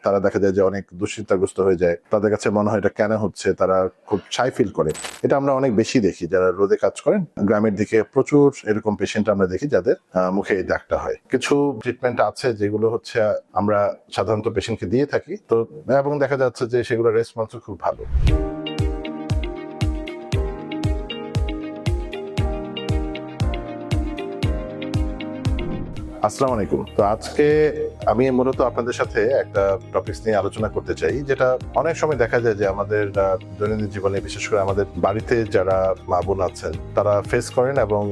তারা দেখা যায় যে অনেক দুশ্চিন্তাগ্রস্ত হয়ে যায়। তাদের কাছে মনে হয় এটা কেন হচ্ছে, তারা খুব ছাই ফিল করে। এটা আমরা অনেক বেশি দেখি যারা রোদে কাজ করেন। গ্রামের দিকে প্রচুর এরকম পেশেন্ট আমরা দেখি যাদের মুখে এই দাগটা হয়। কিছু ট্রিটমেন্ট আছে যেগুলো হচ্ছে আমরা সাধারণত পেশেন্টকে দিয়ে থাকি, তো এবং দেখা যাচ্ছে যে সেগুলো রেসপন্স খুব ভালো। আসসালামু আলাইকুম। তো আজকে আমি মূলত আপনাদের সাথে একটা টপিকস নিয়ে আলোচনা করতে চাই, যেটা অনেক সময় দেখা যায় যে আমাদের দৈনন্দিন জীবনে, বিশেষ করে আমাদের বাড়িতে যারা মা বোন আছেন তারা ফেস করেন, এবং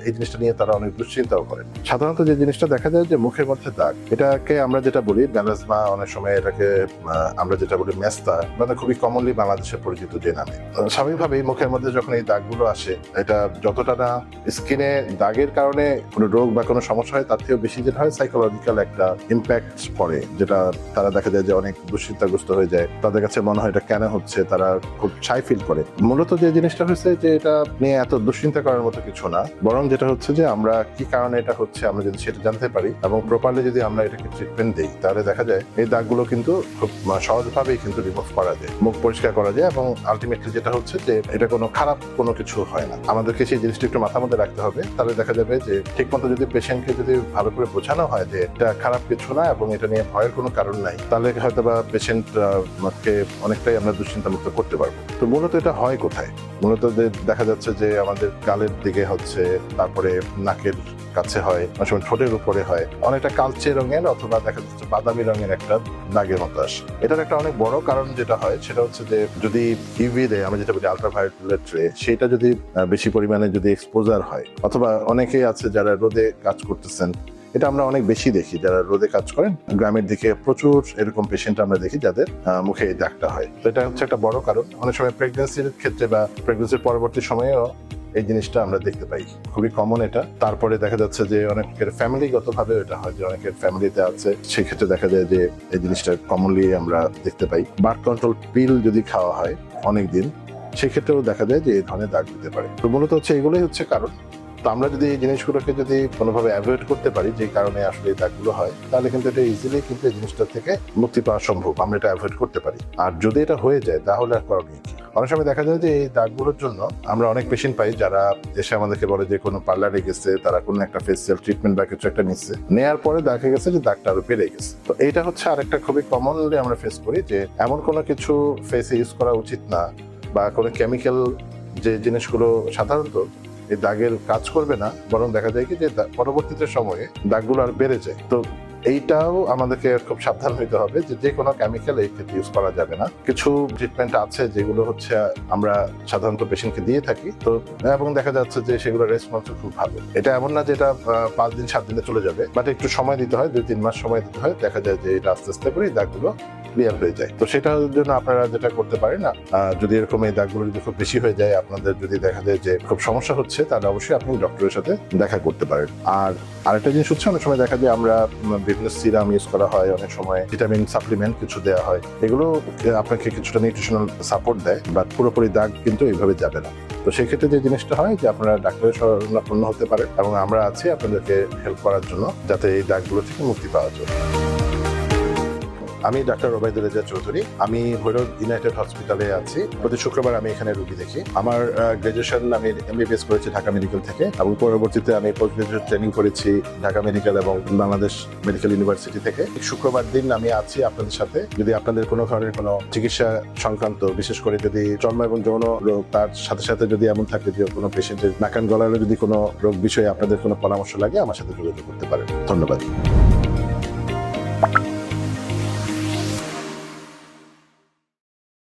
এই জিনিসটা নিয়ে তারা অনেক দুশ্চিন্তাও করেন। সাধারণত যে জিনিসটা দেখা যায় যে মুখের মধ্যে দাগ, এটাকে আমরা যেটা বলি মেলাজমা, অনেক সময় এটাকে আমরা যেটা বলি মেস্তা, মানে খুবই কমনলি বাংলাদেশে পরিচিত যে নামে। স্বাভাবিকভাবেই মুখের মধ্যে যখন এই দাগগুলো আসে, এটা যতটা না স্কিনে দাগের কারণে কোনো রোগ বা কোনো সমস্যা হয়, তার থেকে বেশি যেটা হয় সাইকোলজিক্যাল একটা ইম্প্যাক্ট পড়ে, যেটা তারা দেখা যায় যে অনেক দুশ্চিন্তাগ্রস্ত হয়ে যায়। তাদের কাছে মনে হয় এটা কেন হচ্ছে, তারা খুব ছাই ফিল করে। মূলত যে জিনিসটা হয়েছে যে এটা নিয়ে এত দুশ্চিন্তা করার মতো কিছু না, বরং যেটা হচ্ছে যে আমরা কি কারণে এটা হচ্ছে আমরা যদি সেটা জানতে পারি এবং প্রপারলি যদি আমরা এটাকে ট্রিটমেন্ট দিই, তাহলে দেখা যায় এই দাগগুলো কিন্তু খুব সহজভাবেই কিন্তু রিমুভ করা যায়, মুখ পরিষ্কার করা যায়, এবং আলটিমেটলি যেটা হচ্ছে যে এটা কোনো খারাপ কোনো কিছু হয় না। আমাদেরকে সেই জিনিসটা একটু মাথার মধ্যে রাখতে হবে। তাহলে দেখা যাবে যে ঠিকমতো যদি পেশেন্টকে যদি ভালো করে বোঝানো হয় যে এটা খারাপ কিছু না এবং এটা নিয়ে ভয়ের কোনো কারণ নাই, তাহলে হয়তো বা পেশেন্টকে অনেকটাই আমরা দুশ্চিন্তা মুক্ত করতে পারবো। তো মূলত এটা হয় কোথায়? মূলত দেখা যাচ্ছে যে আমাদের গালের দিকে হচ্ছে, তারপরে নাকের কাছে হয়, অনেক সময় ঠোঁটের উপরে হয়, অনেকটা কালচে রঙের অথবা দেখা যাচ্ছে বাদামি রঙের একটা দাগের মতো আসে। এটার একটা অনেক বড় কারণ যেটা হয় সেটা হচ্ছে যে যদি ইউভি রে, আমরা যেটা বলি আলট্রাভায়োলেট রে, সেটা যদি বেশি পরিমাণে যদি এক্সপোজার হয়, অথবা অনেকেই আছে যারা রোদে কাজ করতেছেন, এটা আমরা অনেক বেশি দেখি যারা রোদে কাজ করেন। গ্রামের দিকে প্রচুর এরকম পেশেন্ট আমরা দেখি যাদের মুখে এই দাগটা হয়। তো এটা হচ্ছে একটা বড় কারণ। অনেক সময় প্রেগনেন্সির ক্ষেত্রে বা প্রেগনেন্সির পরবর্তী সময়েও এই জিনিসটা আমরা দেখতে পাই, খুবই কমন এটা। তারপরে দেখা যাচ্ছে যে অনেকের ফ্যামিলিগত ভাবে এটা হয়, যে অনেকের ফ্যামিলিতে আছে, সেক্ষেত্রে দেখা যায় যে এই জিনিসটা কমনলি আমরা দেখতে পাই। বার্থ কন্ট্রোল পিল যদি খাওয়া হয় অনেকদিন, সেক্ষেত্রেও দেখা যায় যে এই ধরনের দাগ দিতে পারে। তো মূলত হচ্ছে এগুলোই হচ্ছে কারণ। তো আমরা যদি এই জিনিসগুলোকে যদি কোনোভাবে অ্যাভয়েড করতে পারি, যে কারণে আসলে এই দাগগুলো হয়, তাহলে কিন্তু এটা ইজিলি কিন্তু এই জিনিসটা থেকে মুক্তি পাওয়া সম্ভব। আমরা এটা অ্যাভয়েড করতে পারি। আর যদি এটা হয়ে যায় তাহলে আর করণীয় কি? অনেক সময় দেখা যায় যে এই দাগগুলোর জন্য আমরা অনেক পেশেন্ট পাই যারা এসে আমাদেরকে বলে যে কোনো পার্লারে গেছে, তারা কোনো একটা ফেসিয়াল ট্রিটমেন্ট বা কিছু একটা নিচ্ছে, নেওয়ার পরে দেখা গেছে যে দাগটা আরো বেড়ে গেছে। তো এইটা হচ্ছে আরেকটা খুবই কমনলি আমরা ফেস করি, যে এমন কোনো কিছু ফেসে ইউজ করা উচিত না, বা কোনো কেমিক্যাল যে জিনিসগুলো সাধারণত এই দাগের কাজ করবে না, বরং দেখা যায় কি যে পরবর্তীতে সময়ে দাগগুলো আর বেড়ে যায়। তো এইটাও আমাদেরকে খুব সাবধান হইতে হবে যে কোনো কেমিক্যাল এই ক্ষেত্রে ইউজ করা যাবে না। কিছু ট্রিটমেন্ট আছে যেগুলো হচ্ছে আমরা সাধারণত পেশেন্টকে দিয়ে থাকি, তো এবং দেখা যাচ্ছে যে সেগুলো রেসপন্স খুব ভালো। এটা এমন না যে এটা 5 দিন 7 দিনে চলে যাবে, বাট একটু সময় দিতে হয়, 2-3 মাস সময় দিতে হয়। দেখা যায় যে এটা আস্তে আস্তে করে এই দাগগুলো ক্লিয়ার হয়ে যায়। তো সেটার জন্য আপনারা যেটা করতে পারেন, না যদি এরকম এই দাগগুলো যদি খুব বেশি হয়ে যায়, আপনাদের যদি দেখা যায় যে খুব সমস্যা হচ্ছে, তাহলে অবশ্যই আপনি ডক্টরের সাথে দেখা করতে পারেন। আর আরেকটা জিনিস হচ্ছে, অনেক সময় দেখা যায় আমরা বিভিন্ন সিরাম ইউজ করা হয়, অনেক সময় ভিটামিন সাপ্লিমেন্ট কিছু দেওয়া হয়, এগুলো আপনাকে কিছুটা নিউট্রিশনাল সাপোর্ট দেয়, বাট পুরোপুরি দাগ কিন্তু এইভাবে যাবে না। তো সেক্ষেত্রে যে জিনিসটা হয় যে আপনারা ডাক্তারের শরণাপন্ন হতে পারেন, এবং আমরা আছি আপনাদেরকে হেল্প করার জন্য, যাতে এই দাগগুলো থেকে মুক্তি পাওয়া যায়। আমি ডাক্তার ওবায়দুল রেজা চৌধুরী। আমি ভৈরব ইউনাইটেড হসপিটালে আছি। প্রতি শুক্রবার আমি এখানে রোগী দেখি। আমার গ্রাজুয়েশন আমি এমবিবিএস করেছি ঢাকা মেডিকেল থেকে, এবং পরবর্তীতে আমি পোস্ট গ্রাজুয়েট ট্রেনিং করেছি ঢাকা মেডিকেল এবং বাংলাদেশ মেডিকেল ইউনিভার্সিটি থেকে। শুক্রবার দিন আমি আছি আপনাদের সাথে। যদি আপনাদের কোনো ধরনের কোনো চিকিৎসা সংক্রান্ত, বিশেষ করে যদি চর্ম এবং যৌন রোগ, তার সাথে সাথে যদি এমন থাকে যে কোনো পেশেন্টের নাকান গলার যদি কোনো রোগ বিষয়ে আপনাদের কোনো পরামর্শ লাগে, আমার সাথে যোগাযোগ করতে পারেন। ধন্যবাদ।